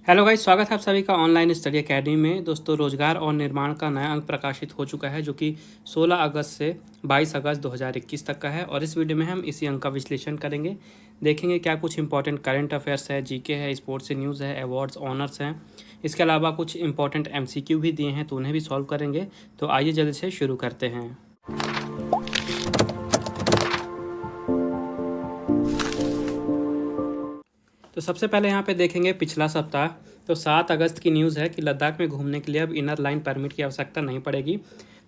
Hello guys, स्वागत है आप सभी का ऑनलाइन स्टडी एकेडमी में। दोस्तों, रोजगार और निर्माण का नया अंक प्रकाशित हो चुका है जो कि 16 अगस्त से 22 अगस्त 2021 तक का है। और इस वीडियो में हम इसी अंक का विश्लेषण करेंगे, देखेंगे क्या कुछ इंपॉर्टेंट करंट अफेयर्स है, जीके है, स्पोर्ट्स से न्यूज़ है, अवार्ड्स, ऑनर्स हैं। इसके अलावा कुछ इंपॉर्टेंट एमसीक्यू भी दिए हैं तो उन्हें भी सॉल्व करेंगे। तो आइए जल्दी से शुरू करते हैं। तो सबसे पहले यहाँ पे देखेंगे पिछला सप्ताह। तो 7 अगस्त की न्यूज़ है कि लद्दाख में घूमने के लिए अब इनर लाइन परमिट की आवश्यकता नहीं पड़ेगी।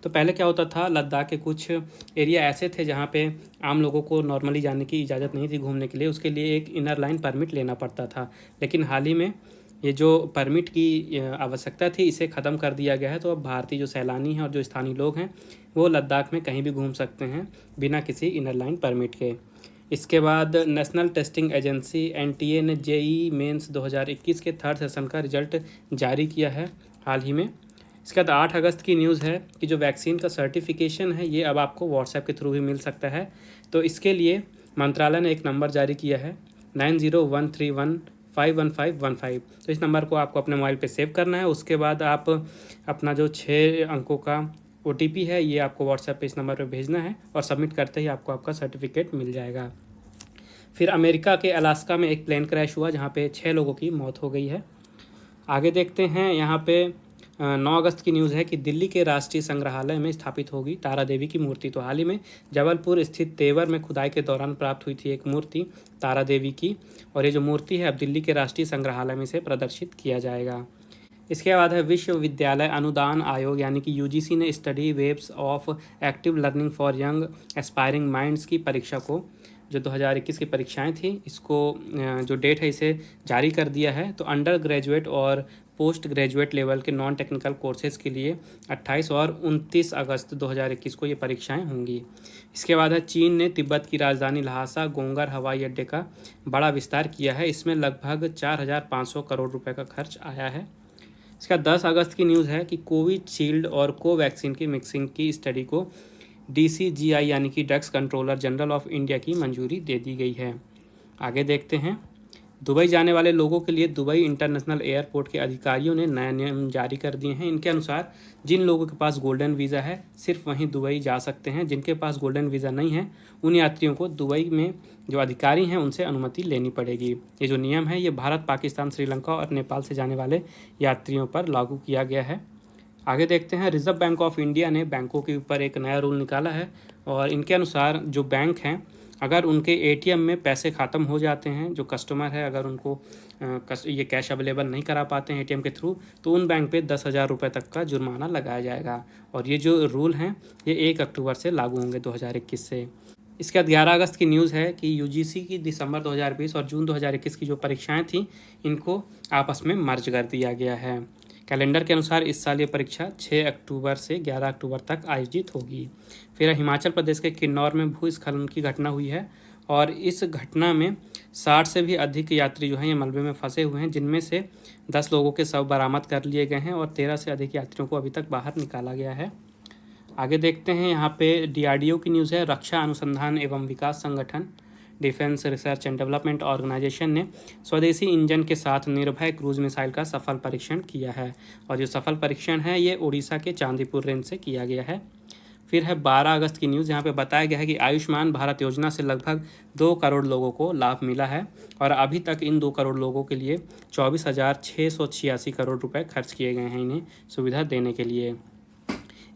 तो पहले क्या होता था, लद्दाख के कुछ एरिया ऐसे थे जहाँ पे आम लोगों को नॉर्मली जाने की इजाज़त नहीं थी घूमने के लिए, उसके लिए एक इनर लाइन परमिट लेना पड़ता था। लेकिन हाल ही में ये जो परमिट की आवश्यकता थी इसे ख़त्म कर दिया गया है। तो अब भारतीय जो सैलानी हैं और जो स्थानीय लोग हैं वो लद्दाख में कहीं भी घूम सकते हैं बिना किसी इनर लाइन परमिट के। इसके बाद नेशनल टेस्टिंग एजेंसी एनटीए ने जेईई मेंस 2021 के थर्ड सेशन का रिजल्ट जारी किया है हाल ही में। इसके बाद 8 अगस्त की न्यूज़ है कि जो वैक्सीन का सर्टिफिकेशन है ये अब आपको व्हाट्सएप के थ्रू भी मिल सकता है। तो इसके लिए मंत्रालय ने एक नंबर जारी किया है 9013151515। तो इस नंबर को आपको अपने मोबाइल पे सेव करना है। उसके बाद आप अपना जो 6 अंकों का OTP है ये आपको व्हाट्सएप पे इस नंबर पे भेजना है और सबमिट करते ही आपको आपका सर्टिफिकेट मिल जाएगा। फिर अमेरिका के अलास्का में एक प्लेन क्रैश हुआ जहाँ पे 6 लोगों की मौत हो गई है। आगे देखते हैं, यहाँ पे 9 अगस्त की न्यूज़ है कि दिल्ली के राष्ट्रीय संग्रहालय में स्थापित होगी तारा देवी की मूर्ति। तो हाल ही में जबलपुर स्थित तेवर में खुदाई के दौरान प्राप्त हुई थी एक मूर्ति तारा देवी की, और ये जो मूर्ति है अब दिल्ली के राष्ट्रीय संग्रहालय में इसे प्रदर्शित किया जाएगा। इसके बाद है विश्वविद्यालय अनुदान आयोग यानी कि UGC ने study webs of active learning for young aspiring minds की परीक्षा को, जो 2021 की परीक्षाएं थी, इसको जो डेट है इसे जारी कर दिया है। तो अंडर ग्रेजुएट और पोस्ट ग्रेजुएट लेवल के नॉन टेक्निकल कोर्सेज के लिए 28 और 29 अगस्त 2021 को ये परीक्षाएं होंगी। इसके बाद है चीन ने तिब्बत की राजधानी ल्हासा गोंगर हवाई अड्डे का बड़ा विस्तार किया है। इसमें लगभग 4,500 करोड़ रुपये का खर्च आया है। इसका 10 अगस्त की न्यूज़ है कि कोविशील्ड और कोवैक्सीन की मिक्सिंग की स्टडी को DCGI यानी कि drugs controller general of India की मंजूरी दे दी गई है। आगे देखते हैं, दुबई जाने वाले लोगों के लिए दुबई इंटरनेशनल एयरपोर्ट के अधिकारियों ने नए नियम जारी कर दिए हैं। इनके अनुसार जिन लोगों के पास गोल्डन वीज़ा है सिर्फ वहीं दुबई जा सकते हैं। जिनके पास गोल्डन वीज़ा नहीं है उन यात्रियों को दुबई में जो अधिकारी हैं उनसे अनुमति लेनी पड़ेगी। ये जो नियम है ये भारत, पाकिस्तान, श्रीलंका और नेपाल से जाने वाले यात्रियों पर लागू किया गया है। आगे देखते हैं, रिजर्व बैंक ऑफ इंडिया ने बैंकों के ऊपर एक नया रूल निकाला है और इनके अनुसार जो बैंक हैं अगर उनके ATM में पैसे ख़त्म हो जाते हैं, जो कस्टमर है अगर उनको ये कैश अवेलेबल नहीं करा पाते हैं ATM के थ्रू, तो उन बैंक पे 10,000 रुपये तक का जुर्माना लगाया जाएगा। और ये जो रूल हैं ये 1 अक्टूबर से लागू होंगे 2021 से। इसके बाद 11 अगस्त की न्यूज़ है कि UGC की दिसंबर 2020 और जून 2021 की जो परीक्षाएं थीं इनको आपस में मर्ज कर दिया गया है। कैलेंडर के अनुसार इस साल ये परीक्षा 6 अक्टूबर से 11 अक्टूबर तक आयोजित होगी। फिर हिमाचल प्रदेश के किन्नौर में भूस्खलन की घटना हुई है और इस घटना में 60 से भी अधिक यात्री जो हैं ये मलबे में फंसे हुए हैं, जिनमें से 10 लोगों के शव बरामद कर लिए गए हैं और 13 से अधिक यात्रियों को अभी तक बाहर निकाला गया है। आगे देखते हैं, यहाँ पे DRDO की न्यूज़ है। रक्षा अनुसंधान एवं विकास संगठन defence research and development organisation ने स्वदेशी इंजन के साथ निर्भय क्रूज मिसाइल का सफल परीक्षण किया है। और जो सफल परीक्षण है ये उड़ीसा के चांदीपुर रेंज से किया गया है। फिर है 12 अगस्त की न्यूज़, यहाँ पे बताया गया है कि आयुष्मान भारत योजना से लगभग 2 करोड़ लोगों को लाभ मिला है और अभी तक इन 2 करोड़ लोगों के लिए 24,686 करोड़ रुपए खर्च किए गए हैं इन्हें सुविधा देने के लिए।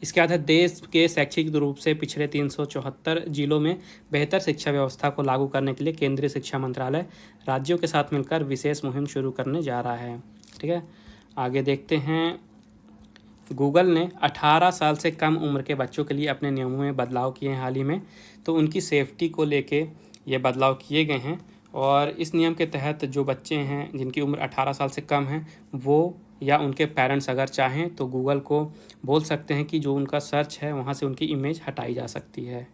इसके बाद देश के शैक्षिक रूप से पिछड़े 374 जिलों में बेहतर शिक्षा व्यवस्था को लागू करने के लिए केंद्रीय शिक्षा मंत्रालय राज्यों के साथ मिलकर विशेष मुहिम शुरू करने जा रहा है। ठीक है, आगे देखते हैं, गूगल ने 18 साल से कम उम्र के बच्चों के लिए अपने नियमों में बदलाव किए हैं हाल ही में। तो उनकी सेफ्टी को लेके ये बदलाव किए गए हैं और इस नियम के तहत जो बच्चे हैं जिनकी उम्र 18 साल से कम है वो या उनके पेरेंट्स अगर चाहें तो गूगल को बोल सकते हैं कि जो उनका सर्च है वहाँ से उनकी इमेज हटाई जा सकती है।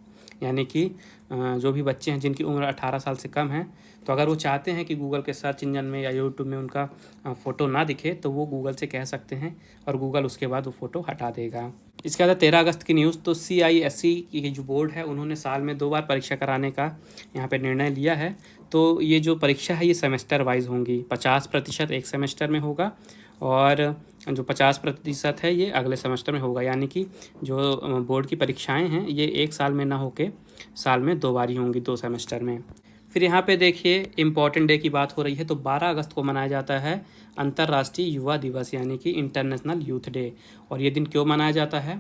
यानी कि जो भी बच्चे हैं जिनकी उम्र 18 साल से कम है तो अगर वो चाहते हैं कि गूगल के सर्च इंजन में या यूट्यूब में उनका फ़ोटो ना दिखे तो वो गूगल से कह सकते हैं और गूगल उसके बाद वो फ़ोटो हटा देगा। इसके बाद 13 अगस्त की न्यूज़। तो CISE की जो बोर्ड है उन्होंने साल में 2 बार परीक्षा कराने का यहाँ पे निर्णय लिया है। तो ये जो परीक्षा है ये सेमेस्टर वाइज होंगी, 50% एक सेमेस्टर में होगा और जो 50% है ये अगले सेमेस्टर में होगा। यानी कि जो बोर्ड की परीक्षाएं हैं ये एक साल में ना होके साल में 2 बार ही होंगी, 2 सेमेस्टर में। फिर यहाँ पे देखिए इम्पॉर्टेंट डे की बात हो रही है। तो 12 अगस्त को मनाया जाता है अंतर्राष्ट्रीय युवा दिवस यानी कि इंटरनेशनल यूथ डे। और ये दिन क्यों मनाया जाता है?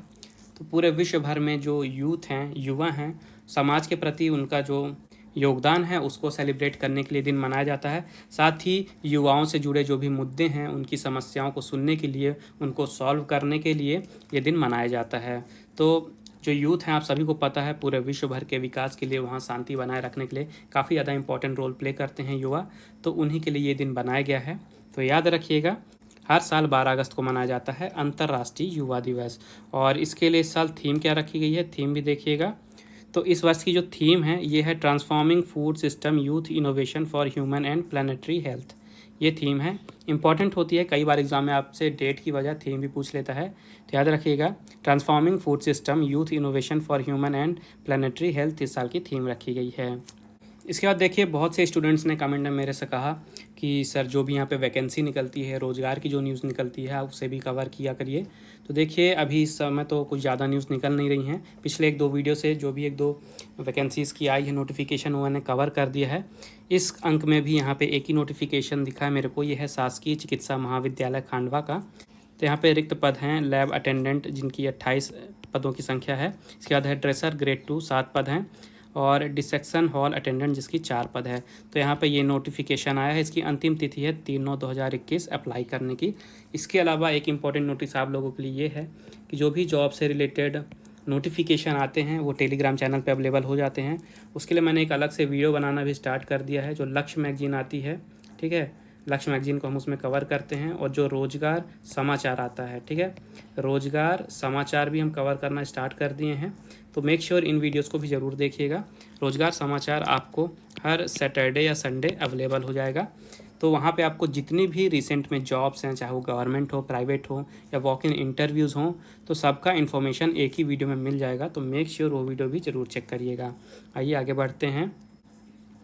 तो पूरे विश्व भर में जो यूथ हैं, युवा हैं, समाज के प्रति उनका जो योगदान है उसको सेलिब्रेट करने के लिए दिन मनाया जाता है। साथ ही युवाओं से जुड़े जो भी मुद्दे हैं उनकी समस्याओं को सुनने के लिए, उनको सॉल्व करने के लिए ये दिन मनाया जाता है। तो जो यूथ हैं आप सभी को पता है पूरे विश्व भर के विकास के लिए, वहाँ शांति बनाए रखने के लिए काफ़ी ज़्यादा इंपॉर्टेंट रोल प्ले करते हैं युवा। तो उन्हीं के लिए ये दिन बनाया गया है। तो याद रखिएगा हर साल 12 अगस्त को मनाया जाता है अंतर्राष्ट्रीय युवा दिवस। और इसके लिए इस साल थीम क्या रखी गई है, थीम भी देखिएगा। तो इस वर्ष की जो थीम है ये है transforming food system youth innovation for human and planetary health. ये थीम है, इंपॉर्टेंट होती है, कई बार एग्जाम में आपसे डेट की वजह थीम भी पूछ लेता है। तो याद रखिएगा transforming food system youth innovation for human and planetary health इस साल की थीम रखी गई है। इसके बाद देखिए बहुत से स्टूडेंट्स ने कमेंट में मेरे से कहा कि सर जो भी यहाँ पे वैकेंसी निकलती है, रोज़गार की जो न्यूज़ निकलती है आप उसे भी कवर किया करिए। तो देखिए अभी इस समय तो कुछ ज़्यादा न्यूज़ निकल नहीं रही हैं। पिछले 1-2 वीडियो से जो भी 1-2 वैकेंसीज़ की आई है नोटिफिकेशन वो मैंने कवर कर दिया है। इस अंक में भी यहाँ पे एक ही नोटिफिकेशन दिखा है मेरे को, ये है शासकीय चिकित्सा महाविद्यालय खांडवा का। तो यहाँ पे रिक्त पद हैं लैब अटेंडेंट जिनकी 28 पदों की संख्या है। इसके बाद है ड्रेसर ग्रेड 2 7 पद हैं और डिसेक्शन हॉल अटेंडेंट जिसकी 4 पद है। तो यहाँ पे ये नोटिफिकेशन आया है, इसकी अंतिम तिथि है 3/9/2021 अप्लाई करने की। इसके अलावा एक इम्पॉर्टेंट नोटिस आप लोगों के लिए ये है कि जो भी जॉब से रिलेटेड नोटिफिकेशन आते हैं वो टेलीग्राम चैनल पे अवेलेबल हो जाते हैं। उसके लिए मैंने एक अलग से वीडियो बनाना भी स्टार्ट कर दिया है। जो लक्ष्य मैगजीन आती है, ठीक है, लक्ष्य मैगजीन को हम उसमें कवर करते हैं। और जो रोजगार समाचार आता है, ठीक है, रोजगार समाचार भी हम कवर करना स्टार्ट कर दिए हैं। तो मेक श्योर इन वीडियोस को भी ज़रूर देखिएगा। रोजगार समाचार आपको हर सैटरडे या संडे अवेलेबल हो जाएगा। तो वहाँ पे आपको जितनी भी रिसेंट में जॉब्स हैं, चाहे वो गवर्नमेंट हो, प्राइवेट हो या वॉक इन इंटरव्यूज़ हों, तो सबका इन्फॉर्मेशन एक ही वीडियो में मिल जाएगा। तो मेक श्योर वो वीडियो भी ज़रूर चेक करिएगा। आइए आगे बढ़ते हैं।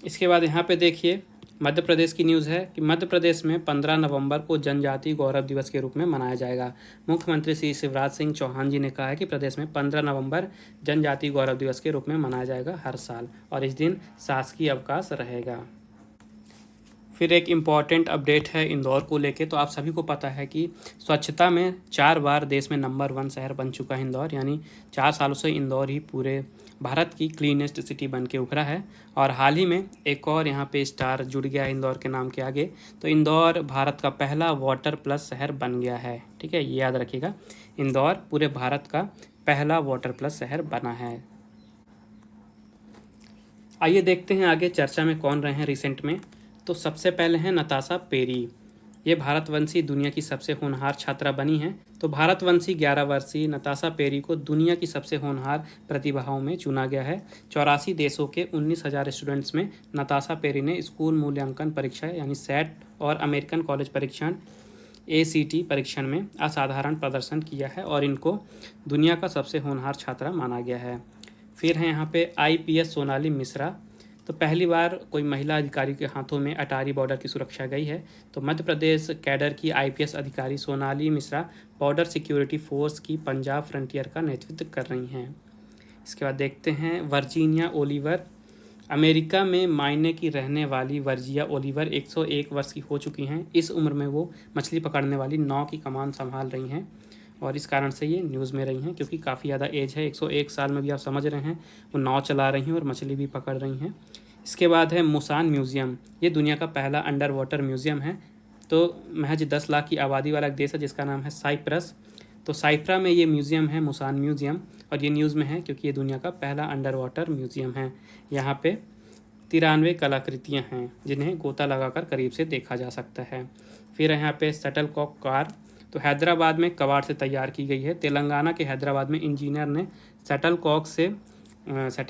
इसके बाद यहाँ पे देखिए मध्य प्रदेश की न्यूज़ है कि मध्य प्रदेश में 15 नवंबर को जनजातीय गौरव दिवस के रूप में मनाया जाएगा। मुख्यमंत्री श्री शिवराज सिंह चौहान जी ने कहा है कि प्रदेश में 15 नवंबर जनजातीय गौरव दिवस के रूप में मनाया जाएगा हर साल और इस दिन शासकीय अवकाश रहेगा। फिर एक इम्पॉर्टेंट अपडेट है इंदौर को लेके। तो आप सभी को पता है कि स्वच्छता में 4 बार देश में नंबर 1 शहर बन चुका है इंदौर, यानी 4 सालों से इंदौर ही पूरे भारत की क्लीनेस्ट सिटी बन के उभरा है। और हाल ही में एक और यहाँ पे स्टार जुड़ गया है इंदौर के नाम के आगे। तो इंदौर भारत का पहला वाटर प्लस शहर बन गया है, ठीक है, ये याद रखिएगा, इंदौर पूरे भारत का पहला वाटर प्लस शहर बना है। आइए देखते हैं आगे चर्चा में कौन रहे हैं रिसेंट में। तो सबसे पहले हैं नताशा पेरी। ये भारतवंशी दुनिया की सबसे होनहार छात्रा बनी हैं। तो भारतवंशी 11 वर्षीय नताशा पेरी को दुनिया की सबसे होनहार प्रतिभाओं में चुना गया है। 84 देशों के 19,000 स्टूडेंट्स में नताशा पेरी ने स्कूल मूल्यांकन परीक्षा यानी सेट और अमेरिकन कॉलेज परीक्षण ACT परीक्षण में असाधारण प्रदर्शन किया है और इनको दुनिया का सबसे होनहार छात्रा माना गया है। फिर है यहाँ पे IPS सोनाली मिश्रा। तो पहली बार कोई महिला अधिकारी के हाथों में अटारी बॉर्डर की सुरक्षा गई है। तो मध्य प्रदेश कैडर की IPS अधिकारी Sonali Mishra border security force की पंजाब फ्रंटियर का नेतृत्व कर रही हैं। इसके बाद देखते हैं वर्जीनिया ओलिवर। अमेरिका में मायने की रहने वाली वर्जिया ओलिवर 101 वर्ष की हो चुकी हैं। इस उम्र में वो मछली पकड़ने वाली नाव की कमान संभाल रही हैं और इस कारण से ये न्यूज़ में रही हैं क्योंकि काफ़ी ज़्यादा एज है। 101 साल में भी आप समझ रहे हैं वो नाव चला रही हैं और मछली भी पकड़ रही हैं। इसके बाद है मुसान म्यूज़ियम। ये दुनिया का पहला अंडर वाटर म्यूज़ियम है। तो महज 10 लाख की आबादी वाला एक देश है जिसका नाम है साइप्रस। तो साइप्रा में ये म्यूज़ियम है, मुसान म्यूज़ियम, और ये न्यूज़ में है क्योंकि ये दुनिया का पहला अंडर वाटर म्यूज़ियम है। यहाँ पे 93 कलाकृतियाँ हैं जिन्हें गोता लगाकर करीब से देखा जा सकता है। फिर यहाँ पे शटल कॉक कार। तो हैदराबाद में कबाड़ से तैयार की गई है। तेलंगाना के हैदराबाद में इंजीनियर ने शटल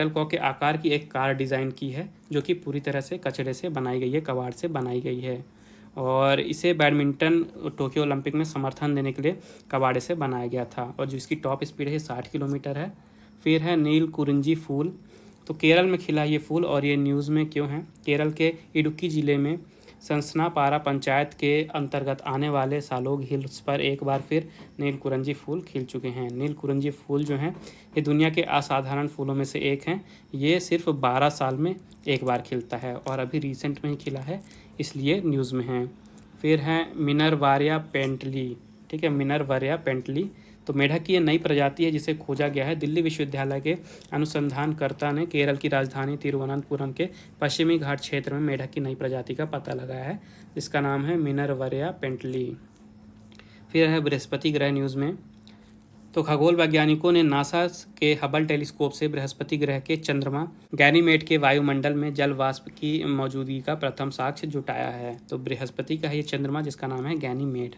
कॉक के आकार की एक कार डिज़ाइन की है जो कि पूरी तरह से कचड़े से बनाई गई है, कबाड़ से बनाई गई है। और इसे बैडमिंटन टोक्यो ओलंपिक में समर्थन देने के लिए कबाड़े से बनाया गया था और जिसकी टॉप स्पीड है 60 किलोमीटर है। फिर है नील कुरिंजी फूल। तो केरल में खिला ये फूल और ये न्यूज़ में क्यों है? केरल के इडुक्की ज़िले में संसनापारा पंचायत के अंतर्गत आने वाले सालोग हिल्स पर एक बार फिर नील कुरिंजी फूल खिल चुके हैं। नील कुरिंजी फूल जो हैं ये दुनिया के असाधारण फूलों में से एक हैं। ये सिर्फ 12 साल में एक बार खिलता है और अभी रिसेंट में ही खिला है, इसलिए न्यूज़ में है। फिर है मिनरवारिया पेंटली। ठीक है, मिनरवारिया पेंटली। तो मेढक की ये नई प्रजाति है जिसे खोजा गया है। दिल्ली विश्वविद्यालय के अनुसंधानकर्ता ने केरल की राजधानी तिरुवनंतपुरम के पश्चिमी घाट क्षेत्र में मेढक की नई प्रजाति का पता लगाया है, जिसका नाम है मिनरवारिया पेंटली। फिर है बृहस्पति ग्रह न्यूज़ में। तो खगोल वैज्ञानिकों ने नासा के हबल टेलीस्कोप से बृहस्पति ग्रह के चंद्रमा गैनीमेड के वायुमंडल में जल वाष्प की मौजूदगी का प्रथम साक्ष्य जुटाया है। तो बृहस्पति का है ये चंद्रमा जिसका नाम है गैनीमेड।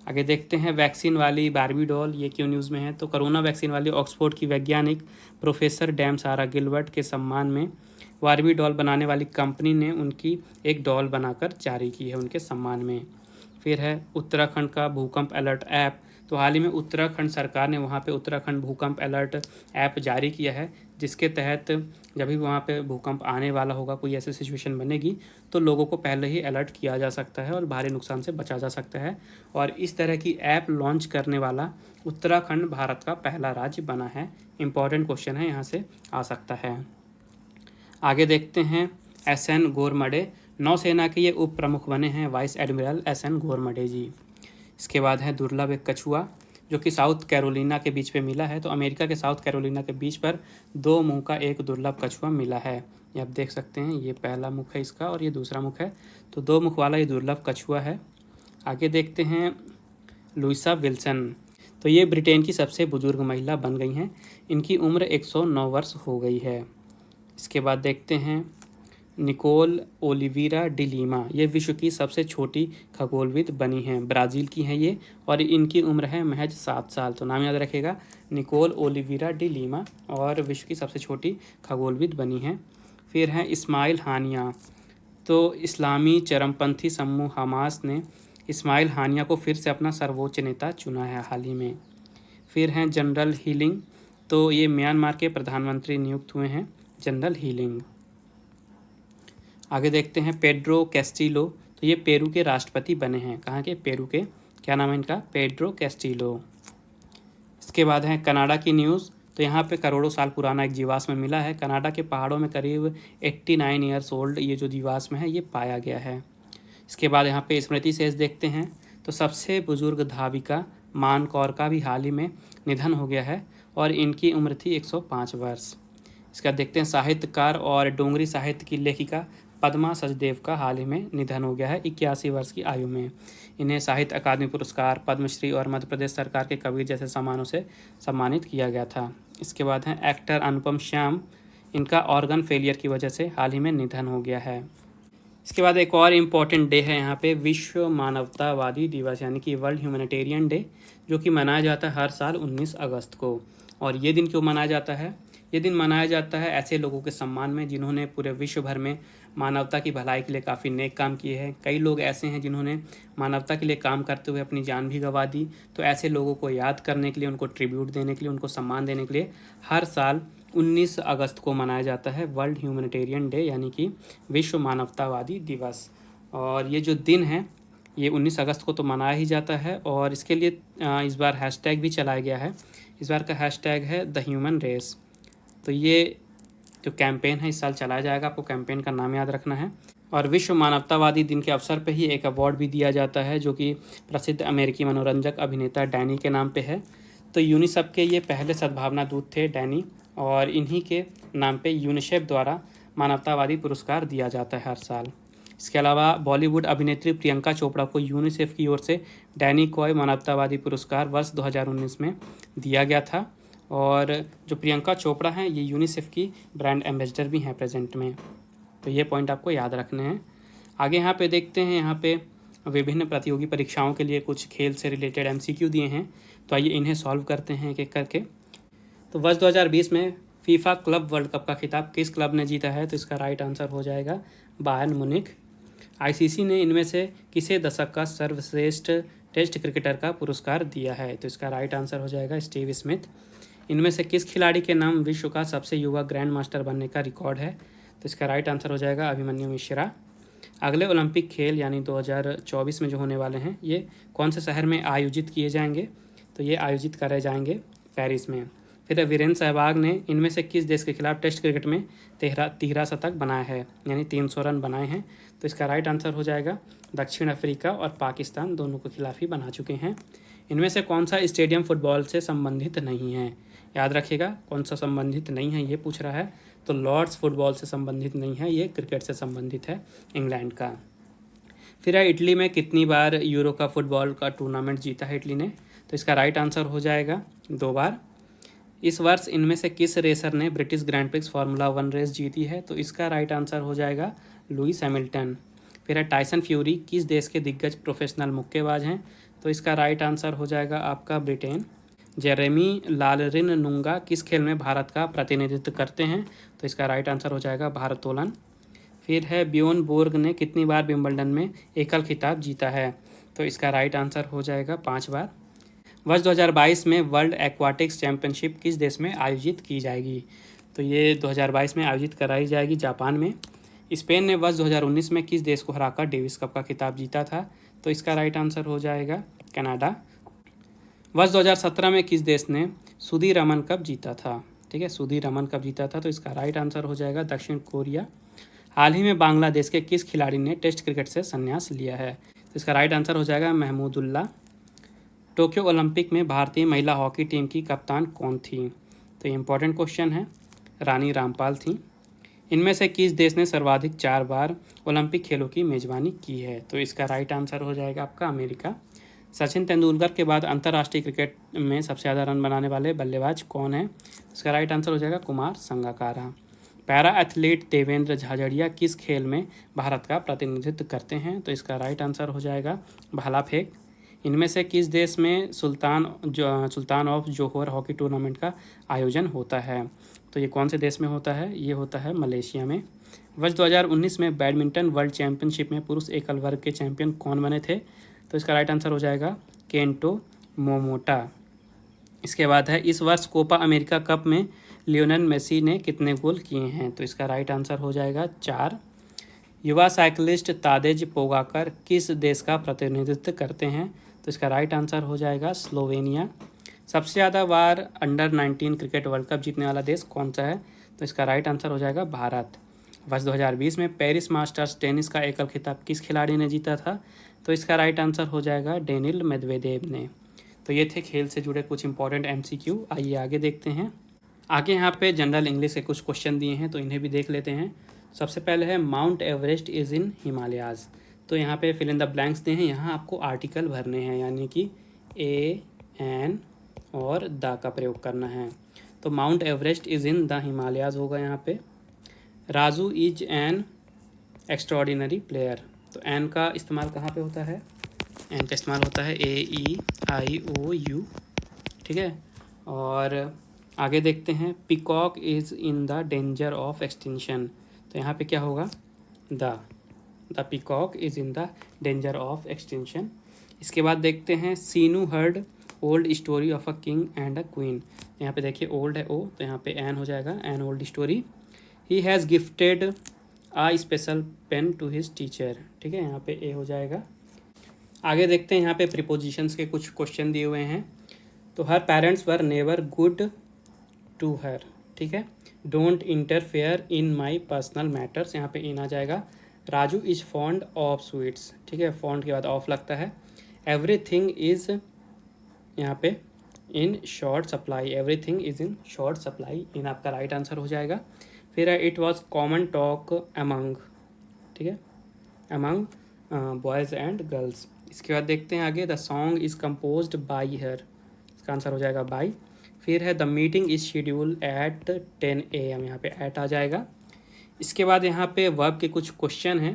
आगे देखते हैं वैक्सीन वाली बारबी डॉल, ये क्यों न्यूज़ में है? तो कोरोना वैक्सीन वाली ऑक्सफोर्ड की वैज्ञानिक प्रोफेसर डैम सारा गिलबर्ट के सम्मान में बारबी डॉल बनाने वाली कंपनी ने उनकी एक डॉल बनाकर जारी की है उनके सम्मान में। फिर है उत्तराखंड का भूकंप अलर्ट ऐप। तो हाल ही में उत्तराखंड सरकार ने वहाँ पे उत्तराखंड भूकंप अलर्ट ऐप जारी किया है, जिसके तहत जब भी वहाँ पे भूकंप आने वाला होगा, कोई ऐसी सिचुएशन बनेगी, तो लोगों को पहले ही अलर्ट किया जा सकता है और भारी नुकसान से बचा जा सकता है। और इस तरह की ऐप लॉन्च करने वाला उत्तराखंड भारत का पहला राज्य बना है। इम्पॉर्टेंट क्वेश्चन है, यहाँ से आ सकता है। आगे देखते हैं SN गोरमडे। नौसेना के ये उप प्रमुख बने हैं वाइस एडमिरल SN गोरमडे जी। इसके बाद है दुर्लभ एक कछुआ जो कि साउथ कैरोलिना के बीच पे मिला है। तो अमेरिका के साउथ कैरोलिना के बीच पर 2 मुंह का एक दुर्लभ कछुआ मिला है। ये आप देख सकते हैं, ये पहला मुख है इसका और ये दूसरा मुख है। तो 2 मुख वाला ये दुर्लभ कछुआ है। आगे देखते हैं लुइसा विल्सन। तो ये ब्रिटेन की सबसे बुजुर्ग महिला बन गई हैं। इनकी उम्र 109 वर्ष हो गई है। इसके बाद देखते हैं निकोल ओलिवेरा डी लीमा। ये विश्व की सबसे छोटी खगोलविद बनी हैं, ब्राज़ील की हैं ये, और इनकी उम्र है महज 7 साल। तो नाम याद रखेगा, निकोल ओलिवेरा डी लीमा, और विश्व की सबसे छोटी खगोलविद बनी हैं। फिर हैं इस्माइल हानिया। तो इस्लामी चरमपंथी समूह हमास ने इस्माइल हानिया को फिर से अपना सर्वोच्च नेता चुना है हाल ही में। फिर हैं जनरल हीलिंग। तो ये म्यांमार के प्रधानमंत्री नियुक्त हुए हैं, जनरल हीलिंग। आगे देखते हैं पेड्रो कैस्टिलो। तो ये पेरू के राष्ट्रपति बने हैं। कहाँ के? पेरू के। क्या नाम है इनका? Pedro Castillo. इसके बाद है कनाडा की न्यूज़। तो यहाँ पे करोड़ों साल पुराना एक जीवाश्म मिला है। कनाडा के पहाड़ों में करीब 89 ईयर्स ओल्ड ये जो जीवाश्म है ये पाया गया है। इसके बाद यहाँ पे स्मृति शेष देखते हैं। तो सबसे बुजुर्ग धाविका मान कौर का भी हाल ही में निधन हो गया है और इनकी उम्र थी 105 वर्ष। इसका देखते हैं साहित्यकार और डोंगरी साहित्य की लेखिका पद्मा सचदेव का हाल ही में निधन हो गया है 81 वर्ष की आयु में। इन्हें साहित्य अकादमी पुरस्कार, पद्मश्री और मध्य प्रदेश सरकार के कबीर जैसे सम्मानों से सम्मानित किया गया था। इसके बाद हैं एक्टर अनुपम श्याम। इनका ऑर्गन फेलियर की वजह से हाल ही में निधन हो गया है। इसके बाद एक और इम्पॉर्टेंट डे है यहाँ पे, विश्व मानवतावादी दिवस यानी कि वर्ल्ड ह्यूमैनिटेरियन डे, जो कि मनाया जाता है हर साल 19 अगस्त को। और ये दिन क्यों मनाया जाता है? ये दिन मनाया जाता है ऐसे लोगों के सम्मान में जिन्होंने पूरे विश्व भर में मानवता की भलाई के लिए काफ़ी नेक काम किए हैं। कई लोग ऐसे हैं जिन्होंने मानवता के लिए काम करते हुए अपनी जान भी गंवा दी। तो ऐसे लोगों को याद करने के लिए, उनको ट्रिब्यूट देने के लिए, उनको सम्मान देने के लिए हर साल 19 अगस्त को मनाया जाता है वर्ल्ड ह्यूमैनिटेरियन डे यानी कि विश्व मानवतावादी दिवस। और ये जो दिन है ये 19 अगस्त को तो मनाया ही जाता है और इसके लिए इस बार हैशटैग भी चलाया गया है। इस बार का हैशटैग है द ह्यूमन रेस। तो ये जो कैंपेन है इस साल चलाया जाएगा, आपको कैंपेन का नाम याद रखना है। और विश्व मानवतावादी दिन के अवसर पर ही एक अवार्ड भी दिया जाता है जो कि प्रसिद्ध अमेरिकी मनोरंजक अभिनेता डैनी के नाम पे है। तो यूनिसेफ के ये पहले सद्भावना दूत थे डैनी, और इन्हीं के नाम पे यूनिसेफ द्वारा मानवतावादी पुरस्कार दिया जाता है हर साल। इसके अलावा बॉलीवुड अभिनेत्री प्रियंका चोपड़ा को यूनिसेफ की ओर से डैनी कॉय मानवतावादी पुरस्कार वर्ष 2019 में दिया गया था। और जो प्रियंका चोपड़ा हैं ये यूनिसेफ की ब्रांड एम्बेसडर भी हैं प्रेजेंट में। तो ये पॉइंट आपको याद रखने हैं। आगे यहाँ पे देखते हैं, यहाँ पे विभिन्न प्रतियोगी परीक्षाओं के लिए कुछ खेल से रिलेटेड MCQ दिए हैं। तो आइए इन्हें सॉल्व करते हैं एक एक करके। तो वर्ष 2020 में फीफा क्लब वर्ल्ड कप का खिताब किस क्लब ने जीता है? तो इसका राइट आंसर हो जाएगा बायर्न मुनिक। आईसीसी ने इनमें से किसे दशक का सर्वश्रेष्ठ टेस्ट क्रिकेटर का पुरस्कार दिया है? तो इसका राइट आंसर हो जाएगा स्टीव स्मिथ। इनमें से किस खिलाड़ी के नाम विश्व का सबसे युवा ग्रैंड मास्टर बनने का रिकॉर्ड है? तो इसका राइट आंसर हो जाएगा अभिमन्यु मिश्रा। अगले ओलंपिक खेल यानी 2024 में जो होने वाले हैं, ये कौन से शहर में आयोजित किए जाएंगे? तो ये आयोजित करे जाएंगे पेरिस में। फिर वीरेंद्र सहवाग ने इनमें से किस देश के खिलाफ टेस्ट क्रिकेट में तिहरा शतक बनाया है, यानी 300 रन बनाए हैं? तो इसका राइट आंसर हो जाएगा दक्षिण अफ्रीका और पाकिस्तान दोनों के खिलाफ ही बना चुके हैं। इनमें से कौन सा स्टेडियम फुटबॉल से संबंधित नहीं है? याद रखिएगा, कौन सा संबंधित नहीं है ये पूछ रहा है। तो लॉर्ड्स फुटबॉल से संबंधित नहीं है, ये क्रिकेट से संबंधित है, इंग्लैंड का। फिर है इटली में कितनी बार यूरो का फुटबॉल का टूर्नामेंट जीता है इटली ने? तो इसका राइट आंसर हो जाएगा 2 बार। इस वर्ष इनमें से किस रेसर ने British Grand Prix formula 1 race जीती है? तो इसका राइट आंसर हो जाएगा लुइस हैमिल्टन। फिर है टाइसन फ्यूरी किस देश के दिग्गज प्रोफेशनल मुक्केबाज हैं? तो इसका राइट आंसर हो जाएगा आपका ब्रिटेन। जेरेमी लालरिननुंगा किस खेल में भारत का प्रतिनिधित्व करते हैं? तो इसका राइट आंसर हो जाएगा भारोत्तोलन। फिर है बियोन बोर्ग ने कितनी बार विंबलडन में एकल खिताब जीता है? तो इसका राइट आंसर हो जाएगा 5 बार। वर्ष 2022 में वर्ल्ड एक्वाटिक्स चैंपियनशिप किस देश में आयोजित की जाएगी? तो ये 2022 में आयोजित कराई जाएगी जापान में। स्पेन ने वर्ष 2019 में किस देश को हराकर डेविस कप का खिताब जीता था? तो इसका राइट आंसर हो जाएगा कनाडा। वर्ष 2017 में किस देश ने सुदीरमन कप जीता था? ठीक है, सुदीरमन कप जीता था, तो इसका राइट आंसर हो जाएगा दक्षिण कोरिया। हाल ही में बांग्लादेश के किस खिलाड़ी ने टेस्ट क्रिकेट से संन्यास लिया है? तो इसका राइट आंसर हो जाएगा महमूदुल्लाह। टोक्यो ओलंपिक में भारतीय महिला हॉकी टीम की कप्तान कौन थी? तो ये इंपॉर्टेंट क्वेश्चन है, रानी रामपाल थी। इनमें से किस देश ने सर्वाधिक 4 बार ओलंपिक खेलों की मेजबानी की है? तो इसका राइट आंसर हो जाएगा आपका अमेरिका। सचिन तेंदुलकर के बाद अंतर्राष्ट्रीय क्रिकेट में सबसे ज़्यादा रन बनाने वाले बल्लेबाज कौन है? इसका राइट आंसर हो जाएगा कुमार संगकारा। पैरा एथलीट देवेंद्र झाझड़िया किस खेल में भारत का प्रतिनिधित्व करते हैं? तो इसका राइट आंसर हो जाएगा भाला फेंक। इनमें से किस देश में सुल्तान ऑफ जोहोर हॉकी टूर्नामेंट का आयोजन होता है? तो ये कौन से देश में होता है? ये होता है मलेशिया में। वर्ष 2019 में बैडमिंटन वर्ल्ड चैंपियनशिप में पुरुष एकल वर्ग के चैंपियन कौन बने थे? तो इसका राइट आंसर हो जाएगा केंटो मोमोटा। इसके बाद है इस वर्ष कोपा अमेरिका कप में लियोनेल मेसी ने कितने गोल किए हैं? तो इसका राइट आंसर हो जाएगा 4। युवा साइकिलिस्ट तादेज पोगाकर किस देश का प्रतिनिधित्व करते हैं? तो इसका राइट आंसर हो जाएगा स्लोवेनिया। सबसे ज़्यादा बार अंडर 19 क्रिकेट वर्ल्ड कप जीतने वाला देश कौन सा है? तो इसका राइट आंसर हो जाएगा भारत। वर्ष 2020 में पेरिस मास्टर्स टेनिस का एकल खिताब किस खिलाड़ी ने जीता था? तो इसका राइट आंसर हो जाएगा डेनिल मेदवेदेव ने। तो ये थे खेल से जुड़े कुछ इंपॉर्टेंट MCQ। आइए आगे देखते हैं। आगे यहाँ पे जनरल इंग्लिश के कुछ क्वेश्चन दिए हैं, तो इन्हें भी देख लेते हैं। सबसे पहले है mount Everest is in Himalayas. तो यहाँ पे फिल इन द ब्लैंक्स दिए हैं, यहाँ आपको आर्टिकल भरने हैं, यानी कि ए, एन और द का प्रयोग करना है। तो mount Everest is in the Himalayas होगा यहाँ पे। Raju is an extraordinary player. तो एन का इस्तेमाल कहाँ पे होता है? एन का इस्तेमाल होता है AEIOU, ठीक है। और आगे देखते हैं peacock is in the danger of extinction. तो यहाँ पे क्या होगा? The peacock is in the danger of extinction. इसके बाद देखते हैं Seenu heard old story of a king and a queen. यहाँ पे देखिए ओल्ड है ओ, तो यहाँ पे एन हो जाएगा, an old story. He has gifted a special pen to his teacher, ठीक है, यहाँ पे ए हो जाएगा। आगे देखते हैं, यहाँ पे प्रीपोजिशंस के कुछ क्वेश्चन दिए हुए हैं। तो her parents were never good to her, ठीक है। Don't interfere in my personal matters, यहाँ पे इन आ जाएगा। Raju is fond of sweets, ठीक है, फॉन्ड के बाद ऑफ लगता है। एवरीथिंग इज यहाँ पे in short supply, everything is in short supply, in आपका राइट आंसर हो जाएगा। फिर है it was common talk among, ठीक है, अमंग बॉयज़ एंड गर्ल्स। इसके बाद देखते हैं आगे, the song is composed by her, इसका आंसर हो जाएगा बाई। फिर है the meeting is schedule at 10 AM, यहाँ पे एट आ जाएगा। इसके बाद यहाँ पे वर्ब के कुछ क्वेश्चन हैं,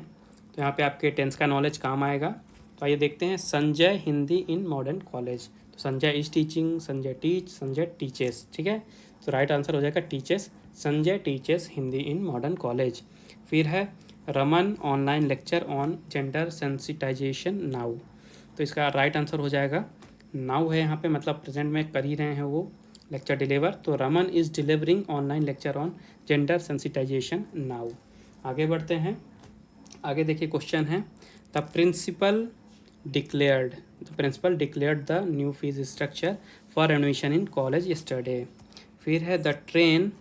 तो यहाँ पे आपके टेंस का नॉलेज काम आएगा। तो आइए देखते हैं। Sanjay Hindi in modern college, तो Sanjay is teaching, Sanjay teach, Sanjay teaches, ठीक है, तो राइट आंसर हो जाएगा teaches. Sanjay teaches Hindi in modern college. फिर है Raman online lecture on gender sensitisation now. तो इसका राइट आंसर हो जाएगा नाउ है यहाँ पे, मतलब प्रेजेंट में कर ही रहे हैं वो लेक्चर डिलीवर। तो Raman is delivering online lecture on gender sensitisation now. आगे बढ़ते हैं। आगे देखिए क्वेश्चन है the principal declared the new fees structure for admission in college yesterday. फिर है the train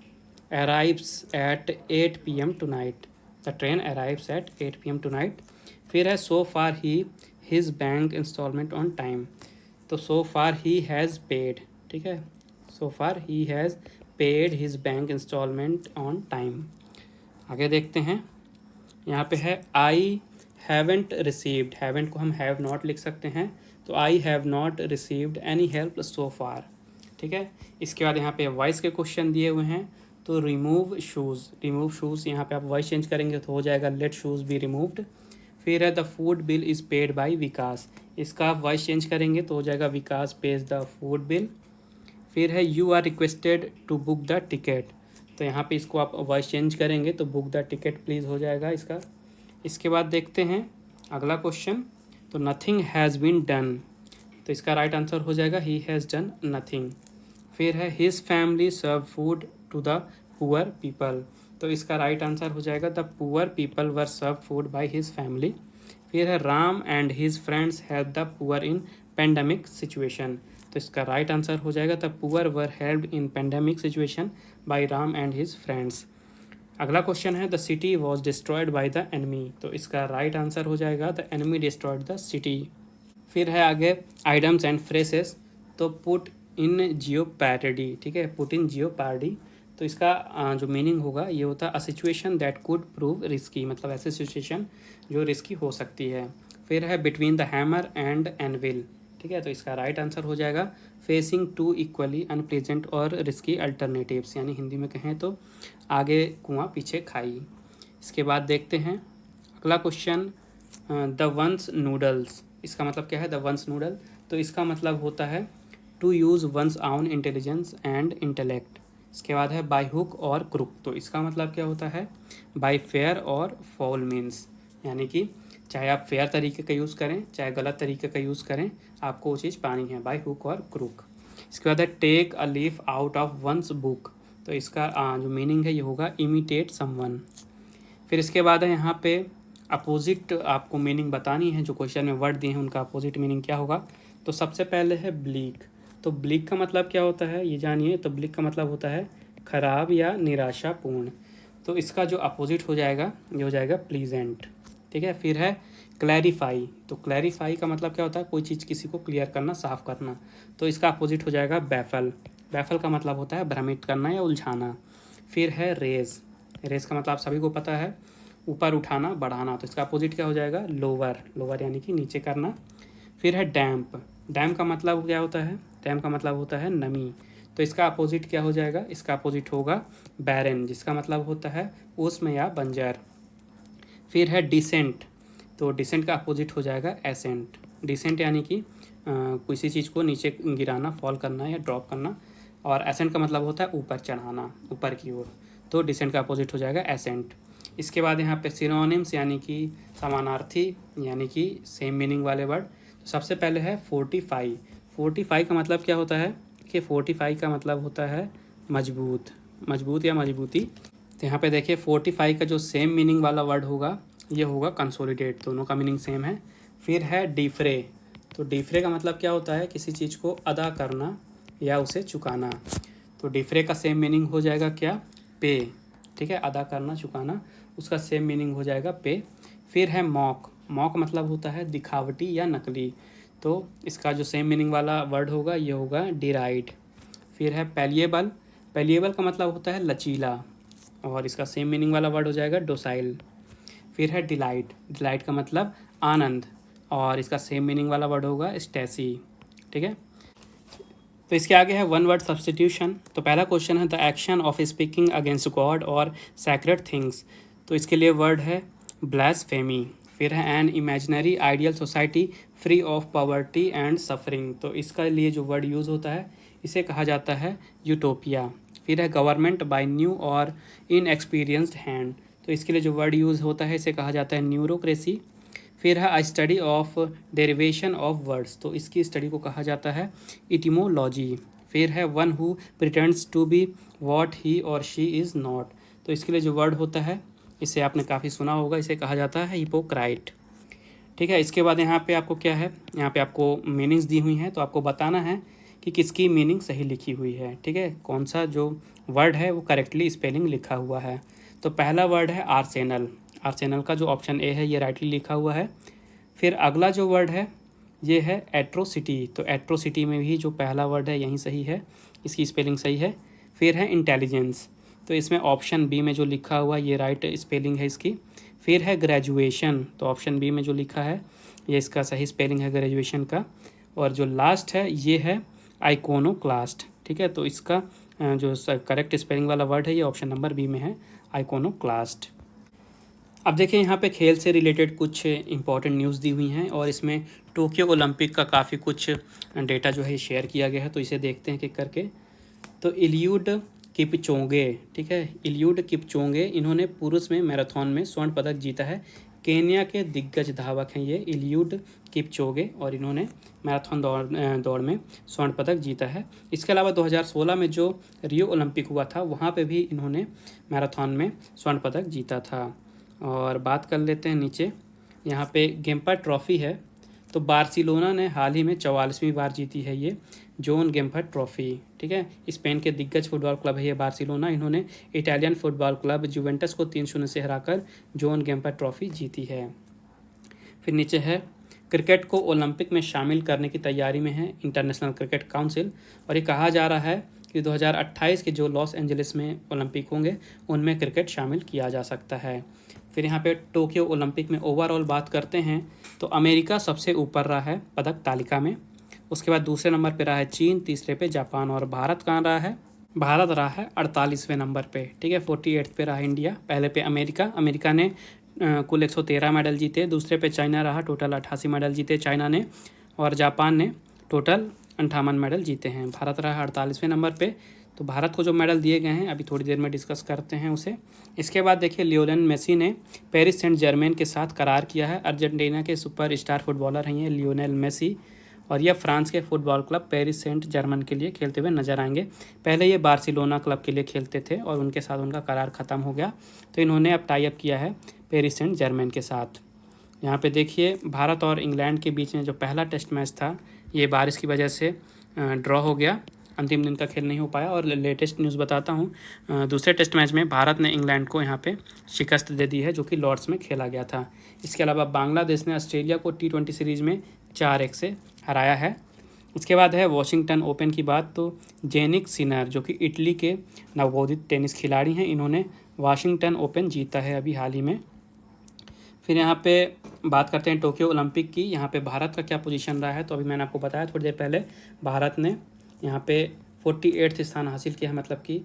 arrives at 8 p.m. tonight। The train arrives at 8 p.m. tonight। फिर है so far his bank installment on time। तो so far he has paid, ठीक है, so far he has paid his bank installment on time। आगे देखते हैं। यहाँ पे है I haven't received, haven't को हम have not लिख सकते हैं, तो I have not received any help so far, ठीक है। इसके बाद यहाँ पे वॉइस के क्वेश्चन दिए हुए हैं। तो रिमूव शूज़ यहाँ पे आप वॉइस चेंज करेंगे तो हो जाएगा लेट शूज़ बी रिमूव्ड। फिर है the food bill is paid by Vikas, इसका आप वॉइस चेंज करेंगे तो हो जाएगा Vikas pays the food bill. फिर है you are requested to book the ticket, तो यहाँ पे इसको आप वॉइस चेंज करेंगे तो बुक द टिकट प्लीज़ हो जाएगा इसका। इसके बाद देखते हैं अगला क्वेश्चन। तो नथिंग हैज़ बीन डन, तो इसका राइट आंसर हो जाएगा ही हैज़ डन नथिंग। फिर है his family serve food to the poor people, तो इसका राइट आंसर हो जाएगा the poor people were serve food by his family. फिर है Ram and his friends help the poor in pandemic situation, तो इसका राइट आंसर हो जाएगा the poor were helped in pandemic situation by Ram and his friends. अगला question है the city was destroyed by the enemy, तो इसका राइट आंसर हो जाएगा the enemy destroyed the city. फिर है आगे आइटम्स एंड फ्रेसेस, तो पुट इन जियोपैरडी, ठीक है, पुट इन जियोपैरडी, तो इसका जो मीनिंग होगा ये होता है a situation that could prove risky, मतलब ऐसे सिचुएशन जो रिस्की हो सकती है। फिर है between the hammer and anvil, ठीक है, तो इसका राइट आंसर हो जाएगा फेसिंग टू इक्वली अनप्लेजेंट और रिस्की अल्टरनेटिव्स, यानी हिंदी में कहें तो आगे कुआं पीछे खाई। इसके बाद देखते हैं अगला क्वेश्चन द वंस नूडल्स, इसका मतलब क्या है द वंस नूडल, तो इसका मतलब होता है टू यूज़ वंस आउन इंटेलिजेंस एंड इंटेलेक्ट। इसके बाद है बाय हुक और क्रुक, तो इसका मतलब क्या होता है बाय फेयर और फाउल मीन्स, यानी कि चाहे आप फेयर तरीके का यूज़ करें चाहे गलत तरीके का यूज़ करें आपको वो चीज़ पानी है, बाय हुक और क्रुक। इसके बाद है take a leaf out of one's book, तो इसका जो मीनिंग है ये होगा इमिटेट समवन। फिर इसके बाद है यहाँ पे अपोजिट आपको मीनिंग बतानी है, जो क्वेश्चन में वर्ड दिए हैं उनका अपोजिट मीनिंग क्या होगा। तो सबसे पहले है ब्लीक, तो ब्लीक का मतलब क्या होता है ये जानिए। तो ब्लीक का मतलब होता है खराब या निराशापूर्ण, तो इसका जो अपोजिट हो जाएगा ये हो जाएगा प्लीजेंट, ठीक है। फिर है क्लैरिफाई, तो क्लैरिफाई का मतलब क्या होता है कोई चीज़ किसी को क्लियर करना, साफ करना, तो इसका अपोजिट हो जाएगा बैफल। बैफल का मतलब होता है भ्रमित करना या उलझाना। फिर है रेज, रेज का मतलब आप सभी को पता है ऊपर उठाना बढ़ाना, तो इसका अपोजिट क्या हो जाएगा लोअर, लोअर यानी कि नीचे करना। फिर है डैम्प, डैम का मतलब क्या होता है, डैम का मतलब होता है नमी, तो इसका अपोजिट क्या हो जाएगा, इसका अपोजिट होगा बैरन, जिसका मतलब होता है उष्म या बंजर। फिर है डिसेंट, तो डिसेंट का अपोजिट हो जाएगा एसेंट। डिसेंट यानी कि किसी चीज़ को नीचे गिराना, फॉल करना या ड्रॉप करना, और एसेंट का मतलब होता है ऊपर चढ़ाना, ऊपर की ओर, तो डिसेंट का अपोजिट हो जाएगा एसेंट। इसके बाद यहाँ पे सिनोनिम्स यानी कि समानार्थी यानी कि सेम मीनिंग वाले वर्ड। तो सबसे पहले है फोर्टिफाई, फोर्टिफाई का मतलब क्या होता है कि फोर्टिफाई का मतलब होता है मजबूत, मजबूत या मजबूती। तो यहाँ पे देखिए फोर्टिफाई का जो सेम मीनिंग वाला वर्ड होगा ये होगा कंसोलिडेट, दोनों का मीनिंग सेम है। फिर है डिफ्रे, तो डिफ्रे का मतलब क्या होता है किसी चीज़ को अदा करना या उसे चुकाना, तो डिफ्रे का सेम मीनिंग हो जाएगा क्या पे, ठीक है, अदा करना चुकाना, उसका सेम मीनिंग हो जाएगा पे। फिर है मॉक, मॉक मतलब होता है दिखावटी या नकली, तो इसका जो सेम मीनिंग वाला वर्ड होगा ये होगा डिराइड। फिर है पैलिएबल, पैलिएबल का मतलब होता है लचीला, और इसका सेम मीनिंग वाला वर्ड हो जाएगा डोसाइल। फिर है डिलाइट, डिलाइट का मतलब आनंद, और इसका सेम मीनिंग वाला वर्ड होगा स्टेसी, ठीक है। तो इसके आगे है वन वर्ड सब्स्टिट्यूशन। तो पहला क्वेश्चन है the action of speaking against God और सैक्रेड थिंग्स, तो इसके लिए वर्ड है ब्लास्फेमी। फिर है an imaginary ideal society free of poverty and suffering, तो इसका लिए जो वर्ड यूज़ होता है इसे कहा जाता है यूटोपिया। फिर है गवर्नमेंट बाय न्यू और इनएक्सपीरियंस्ड हैंड, तो इसके लिए जो वर्ड यूज़ होता है इसे कहा जाता है न्यूरोक्रेसी। फिर है अ study of derivation of words, तो इसकी स्टडी को कहा जाता है इटिमोलॉजी। फिर है one who pretends to be what he और शी इज़ नॉट, तो इसके लिए जो वर्ड होता है इसे आपने काफ़ी सुना होगा, इसे कहा जाता है हिपोक्राइट। ठीक है, इसके बाद यहाँ पे आपको क्या है, यहाँ पे आपको मीनिंग्स दी हुई हैं, तो आपको बताना है कि किसकी मीनिंग सही लिखी हुई है। ठीक है, कौन सा जो वर्ड है वो करेक्टली स्पेलिंग लिखा हुआ है। तो पहला वर्ड है आर्सेनल, आर्सेनल का जो ऑप्शन ए है ये राइटली लिखा हुआ है। फिर अगला जो वर्ड है ये है एट्रोसिटी, तो एट्रोसिटी में भी जो पहला वर्ड है यही सही है, इसकी स्पेलिंग सही है। फिर है इंटेलिजेंस, तो इसमें ऑप्शन बी में जो लिखा हुआ ये राइट स्पेलिंग है इसकी। फिर है ग्रेजुएशन, तो ऑप्शन बी में जो लिखा है ये इसका सही स्पेलिंग है ग्रेजुएशन का। और जो लास्ट है ये है आइकोनोक्लास्ट। ठीक है, तो इसका जो करेक्ट स्पेलिंग वाला वर्ड है ये ऑप्शन नंबर बी में है, आइकोनोक्लास्ट। अब देखिए यहाँ पे खेल से रिलेटेड कुछ इंपॉर्टेंट न्यूज़ दी हुई हैं और इसमें टोक्यो ओलंपिक का काफ़ी कुछ डेटा जो है शेयर किया गया है, तो इसे देखते हैं कि करके। तो इलियूड किपचोगे, ठीक है, इलियूड किपचोगे इन्होंने पुरुष में मैराथन में स्वर्ण पदक जीता है। केन्या के दिग्गज धावक हैं ये इलियूड किपचोगे और इन्होंने मैराथन दौड़ में स्वर्ण पदक जीता है। इसके अलावा 2016 में जो रियो ओलंपिक हुआ था वहाँ पे भी इन्होंने मैराथन में स्वर्ण पदक जीता था। और बात कर लेते हैं नीचे, यहाँ पे गेम्पर ट्रॉफ़ी है, तो बार्सिलोना ने हाल ही में 44वीं बार जीती है ये जोन गेम्पर ट्रॉफ़ी। ठीक है, स्पेन के दिग्गज फुटबॉल क्लब है ये बार्सिलोना, इन्होंने इटालियन फुटबॉल क्लब जुवेंटस को 3-0 से हराकर जोन गेम्पर ट्रॉफ़ी जीती है। फिर नीचे है क्रिकेट को ओलंपिक में शामिल करने की तैयारी में है इंटरनेशनल क्रिकेट काउंसिल, और ये कहा जा रहा है कि 2028 के जो लॉस एंजलिस में ओलंपिक होंगे उनमें क्रिकेट शामिल किया जा सकता है। फिर यहाँ पे टोक्यो ओलंपिक में ओवरऑल बात करते हैं तो अमेरिका सबसे ऊपर रहा है पदक तालिका में, उसके बाद दूसरे नंबर पे रहा है चीन, तीसरे पे जापान, और भारत कहाँ रहा है, भारत रहा है 48वें नंबर पे। ठीक है, 48 पे रहा इंडिया, पहले पे अमेरिका ने कुल 113 मेडल जीते, दूसरे पे चाइना रहा, टोटल 88 मेडल जीते चाइना ने, और जापान ने टोटल 58 मेडल जीते हैं। भारत रहा 48वें नंबर पे। तो भारत को जो मेडल दिए गए हैं अभी थोड़ी देर में डिस्कस करते हैं उसे। इसके बाद देखिए लियोनेल मेसी ने पेरिस सेंट जर्मेन के साथ करार किया है। अर्जेंटीना के सुपर स्टार फुटबॉलर हैं ये लियोनेल मेसी, और यह फ्रांस के football club Paris Saint Germain के लिए खेलते हुए नजर आएंगे। पहले ये बार्सिलोना क्लब के लिए खेलते थे और उनके साथ उनका करार ख़त्म हो गया, तो इन्होंने अब टाई अप किया है पेरिस सेंट जर्मन के साथ। यहाँ पे देखिए भारत और इंग्लैंड के बीच में जो पहला टेस्ट मैच था ये बारिश की वजह से ड्रॉ हो गया, अंतिम दिन का खेल नहीं हो पाया। और लेटेस्ट न्यूज़ बताता हूँ, दूसरे टेस्ट मैच में भारत ने इंग्लैंड को यहाँ पे शिकस्त दे दी है जो कि लॉर्ड्स में खेला गया था। इसके अलावा बांग्लादेश ने ऑस्ट्रेलिया को T20 सीरीज़ में 4-1 से हराया है। उसके बाद है वॉशिंगटन ओपन की बात, तो जेनिक सिनर जो कि इटली के नवोदित टेनिस खिलाड़ी हैं, इन्होंने वॉशिंगटन ओपन जीता है अभी हाल ही में। फिर यहाँ पे बात करते हैं टोक्यो ओलंपिक की, यहाँ पे भारत का क्या पोजीशन रहा है। तो अभी मैंने आपको बताया थोड़ी देर पहले, भारत ने यहाँ पे 48 स्थान हासिल किया है, मतलब कि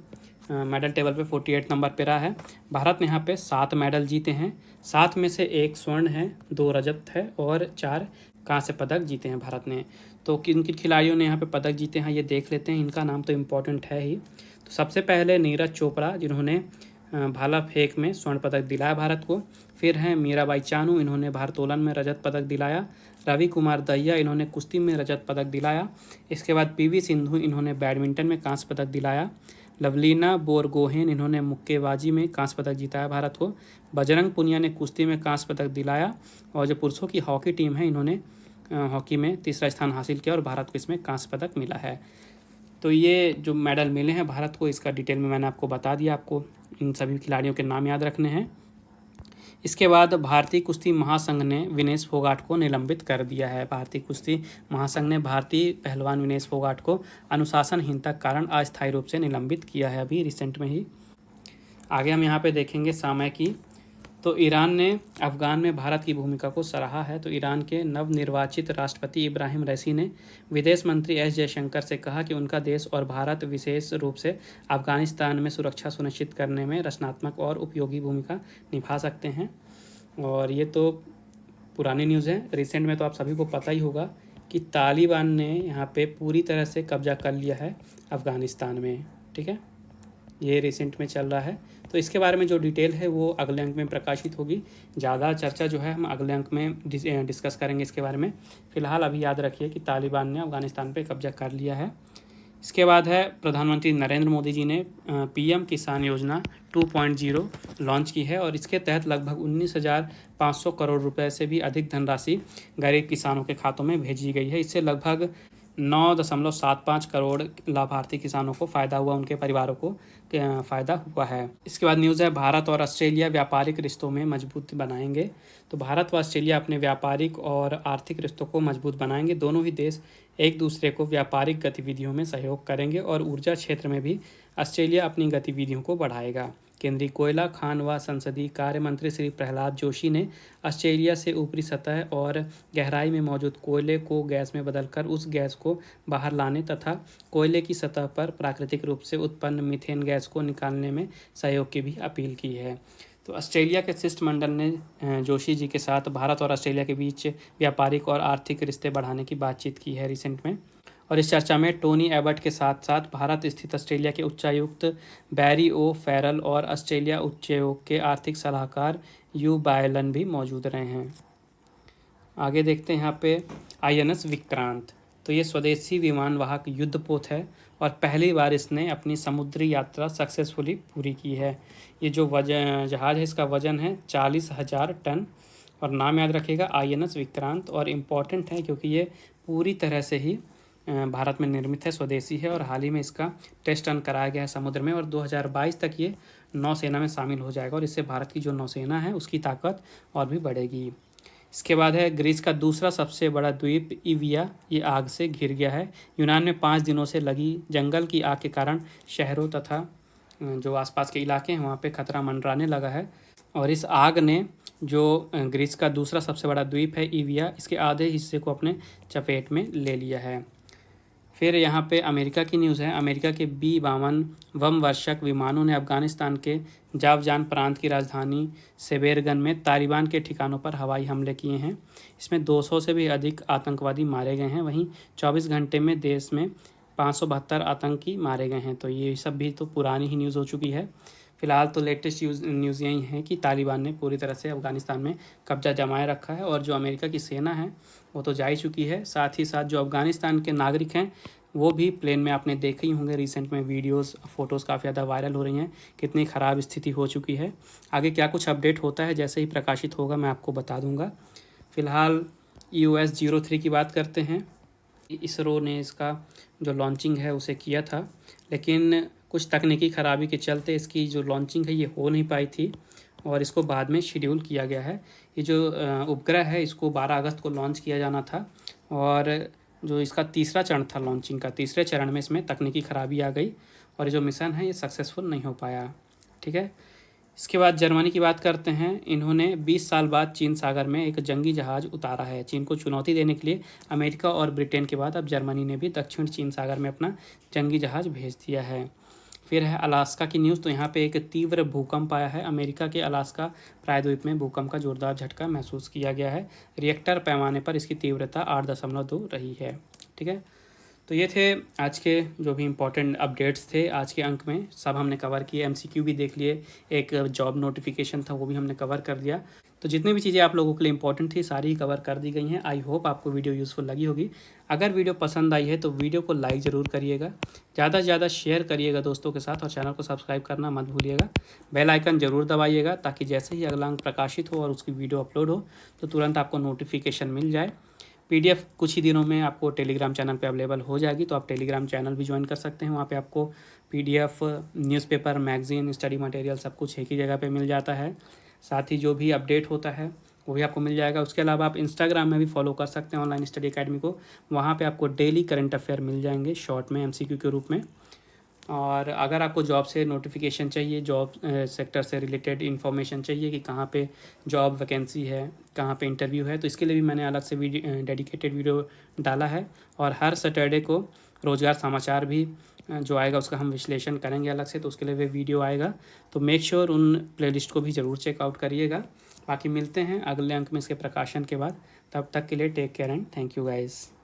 मेडल टेबल पे 48 नंबर पे रहा है। भारत ने यहाँ पे 7 मेडल जीते हैं, 7 में से 1 स्वर्ण है, 2 रजत है और 4 कांस्य पदक जीते हैं भारत ने। तो किन किन खिलाड़ियों ने यहाँ पे पदक जीते हैं ये देख लेते हैं, इनका नाम तो इम्पोर्टेंट है ही। तो सबसे पहले नीरज चोपड़ा जिन्होंने भाला फेंक में स्वर्ण पदक दिलाया भारत को। फिर हैं मीराबाई चानू, इन्होंने भारोत्तोलन में रजत पदक दिलाया। रवि कुमार दहिया, इन्होंने कुश्ती में रजत पदक दिलाया। इसके बाद PV सिंधु, इन्होंने बैडमिंटन में कांस्य पदक दिलाया। लवलीना बोरगोहेन, इन्होंने मुक्केबाजी में कांस्य पदक जीताया भारत को। बजरंग पुनिया ने कुश्ती में कांस्य पदक दिलाया। और जो पुरुषों की हॉकी टीम है इन्होंने हॉकी में तीसरा स्थान हासिल किया और भारत को इसमें कांस्य पदक मिला है। तो ये जो मेडल मिले हैं भारत को, इसका डिटेल में मैंने आपको बता दिया, आपको इन सभी खिलाड़ियों के नाम याद रखने हैं। इसके बाद भारतीय कुश्ती महासंघ ने विनेश फोगाट को निलंबित कर दिया है। भारतीय कुश्ती महासंघ ने भारतीय पहलवान विनेश फोगाट को अनुशासनहीनता के कारण अस्थायी रूप से निलंबित किया है अभी रिसेंट में ही। आगे हम यहाँ पे देखेंगे समय की, तो ईरान ने अफ़गान में भारत की भूमिका को सराहा है। तो ईरान के नवनिर्वाचित राष्ट्रपति इब्राहिम रईसी ने विदेश मंत्री S जयशंकर से कहा कि उनका देश और भारत विशेष रूप से अफ़गानिस्तान में सुरक्षा सुनिश्चित करने में रचनात्मक और उपयोगी भूमिका निभा सकते हैं। और ये तो पुरानी न्यूज़ है, रिसेंट में तो आप सभी को पता ही होगा कि तालिबान ने यहाँ पे पूरी तरह से कब्जा कर लिया है अफ़गानिस्तान में। ठीक है, ये रिसेंट में चल रहा है। तो तो इसके बारे में जो डिटेल है वो अगले अंक में प्रकाशित होगी। ज़्यादा चर्चा जो है हम अगले अंक में डिस्कस करेंगे इसके बारे में। फ़िलहाल अभी याद रखिए कि तालिबान ने अफ़गानिस्तान पे कब्जा कर लिया है। इसके बाद है प्रधानमंत्री नरेंद्र मोदी जी ने पीएम किसान योजना 2.0 लॉन्च की है और इसके तहत लगभग 19,500 करोड़ रुपए से भी अधिक धनराशि गरीब किसानों के खातों में भेजी गई है। इससे लगभग 9.75 करोड़ लाभार्थी किसानों को फ़ायदा हुआ, उनके परिवारों को फ़ायदा हुआ है। इसके बाद न्यूज़ है भारत और ऑस्ट्रेलिया व्यापारिक रिश्तों में मजबूत बनाएंगे। तो भारत व ऑस्ट्रेलिया अपने व्यापारिक और आर्थिक रिश्तों को मजबूत बनाएंगे। दोनों ही देश एक दूसरे को व्यापारिक गतिविधियों में सहयोग करेंगे और ऊर्जा क्षेत्र में भी ऑस्ट्रेलिया अपनी गतिविधियों को बढ़ाएगा। केंद्रीय कोयला, खान व संसदीय कार्य मंत्री श्री प्रहलाद जोशी ने ऑस्ट्रेलिया से ऊपरी सतह और गहराई में मौजूद कोयले को गैस में बदलकर उस गैस को बाहर लाने तथा कोयले की सतह पर प्राकृतिक रूप से उत्पन्न मीथेन गैस को निकालने में सहयोग की भी अपील की है। तो ऑस्ट्रेलिया के शिष्टमंडल ने जोशी जी के साथ भारत और ऑस्ट्रेलिया के बीच व्यापारिक और आर्थिक रिश्ते बढ़ाने की बातचीत की है रिसेंट में। और इस चर्चा में टोनी एबट के साथ साथ भारत स्थित ऑस्ट्रेलिया के उच्चायुक्त बैरी ओ फेरल और ऑस्ट्रेलिया उच्चायोग के आर्थिक सलाहकार यू बायलन भी मौजूद रहे हैं। आगे देखते हैं यहाँ पे INS विक्रांत। तो ये स्वदेशी विमान वाहक युद्धपोत है और पहली बार इसने अपनी समुद्री यात्रा सक्सेसफुली पूरी की है। ये जो जहाज़ है इसका वज़न है 40,000 टन और नाम याद रखिएगा INS विक्रांत। और इम्पॉर्टेंट है क्योंकि ये पूरी तरह से ही भारत में निर्मित है, स्वदेशी है और हाल ही में इसका टेस्ट रन कराया गया है समुद्र में और 2022 तक ये नौसेना में शामिल हो जाएगा और इससे भारत की जो नौसेना है उसकी ताकत और भी बढ़ेगी। इसके बाद है ग्रीस का दूसरा सबसे बड़ा द्वीप इविया, ये आग से घिर गया है। यूनान में 5 दिनों से लगी जंगल की आग के कारण शहरों तथा जो आसपास के इलाके हैं वहाँ पे खतरा मंडराने लगा है और इस आग ने जो ग्रीस का दूसरा सबसे बड़ा द्वीप है इविया, इसके आधे हिस्से को अपने चपेट में ले लिया है। फिर यहाँ पे अमेरिका की न्यूज़ है। अमेरिका के B-52 बमवर्षक विमानों ने अफ़गानिस्तान के जावजान प्रांत की राजधानी सेबेरगन में तालिबान के ठिकानों पर हवाई हमले किए हैं। इसमें 200 से भी अधिक आतंकवादी मारे गए हैं। वहीं 24 घंटे में देश में 572 आतंकी मारे गए हैं। तो ये सब भी तो पुरानी ही न्यूज़ हो चुकी है। फिलहाल तो लेटेस्ट न्यूज़ यही है कि तालिबान ने पूरी तरह से अफ़गानिस्तान में कब्जा जमाए रखा है और जो अमेरिका की सेना है वो तो जा ही चुकी है। साथ ही साथ जो अफ़गानिस्तान के नागरिक हैं वो भी प्लेन में आपने देखे ही होंगे, रिसेंट में वीडियोस फ़ोटोज़ काफ़ी ज़्यादा वायरल हो रही हैं, कितनी ख़राब स्थिति हो चुकी है। आगे क्या कुछ अपडेट होता है जैसे ही प्रकाशित होगा मैं आपको बता दूंगा। फ़िलहाल EOS 03 की बात करते हैं। इसरो ने इसका जो लॉन्चिंग है उसे किया था, लेकिन कुछ तकनीकी ख़राबी के चलते इसकी जो लॉन्चिंग है ये हो नहीं पाई थी और इसको बाद में शेड्यूल किया गया है। ये जो उपग्रह है इसको 12 अगस्त को लॉन्च किया जाना था और जो इसका तीसरा चरण था लॉन्चिंग का, तीसरे चरण में इसमें तकनीकी ख़राबी आ गई और जो मिशन है ये सक्सेसफुल नहीं हो पाया। ठीक है। इसके बाद जर्मनी की बात करते हैं। इन्होंने 20 साल बाद चीन सागर में एक जंगी जहाज़ उतारा है। चीन को चुनौती देने के लिए अमेरिका और ब्रिटेन के बाद अब जर्मनी ने भी दक्षिण चीन सागर में अपना जंगी जहाज़ भेज दिया है। फिर है अलास्का की न्यूज़। तो यहाँ पे एक तीव्र भूकंप आया है। अमेरिका के अलास्का प्रायद्वीप में भूकंप का जोरदार झटका महसूस किया गया है। रिएक्टर पैमाने पर इसकी तीव्रता 8.2 रही है। ठीक है। तो ये थे आज के जो भी इम्पोर्टेंट अपडेट्स थे आज के अंक में, सब हमने कवर किए। MCQ भी देख लिए, एक जॉब नोटिफिकेशन था वो भी हमने कवर कर दिया। तो जितनी भी चीज़ें आप लोगों के लिए इंपॉर्टेंट थी सारी ही कवर कर दी गई हैं। आई होप आपको वीडियो यूज़फुल लगी होगी। अगर वीडियो पसंद आई है तो वीडियो को लाइक ज़रूर करिएगा, ज़्यादा से ज़्यादा शेयर करिएगा दोस्तों के साथ और चैनल को सब्सक्राइब करना मत भूलिएगा। बेल आइकन ज़रूर दबाइएगा ताकि जैसे ही अगला अंक प्रकाशित हो और उसकी वीडियो अपलोड हो तो तुरंत आपको नोटिफिकेशन मिल जाए। PDF कुछ ही दिनों में आपको टेलीग्राम चैनल पे अवेलेबल हो जाएगी, तो आप टेलीग्राम चैनल भी ज्वाइन कर सकते हैं। वहाँ पे आपको PDF, newspaper, magazine, study material सब कुछ एक ही जगह पे मिल जाता है। साथ ही जो भी अपडेट होता है वो भी आपको मिल जाएगा। उसके अलावा आप इंस्टाग्राम में भी फॉलो कर सकते हैं ऑनलाइन स्टडी अकेडमी को। वहाँ पे आपको डेली करंट अफेयर मिल जाएंगे शॉर्ट में MCQ के रूप में। और अगर आपको जॉब से नोटिफिकेशन चाहिए, जॉब सेक्टर से रिलेटेड इन्फॉर्मेशन चाहिए कि कहाँ पे जॉब वैकेंसी है, कहाँ पे इंटरव्यू है, तो इसके लिए भी मैंने अलग से डेडिकेटेड वीडियो डाला है। और हर सैटरडे को रोज़गार समाचार भी जो आएगा उसका हम विश्लेषण करेंगे अलग से, तो उसके लिए भी वीडियो आएगा। तो मेक श्योर उन प्लेलिस्ट को भी ज़रूर चेकआउट करिएगा। बाकी मिलते हैं अगले अंक में इसके प्रकाशन के बाद। तब तक के लिए take care and thank you guys.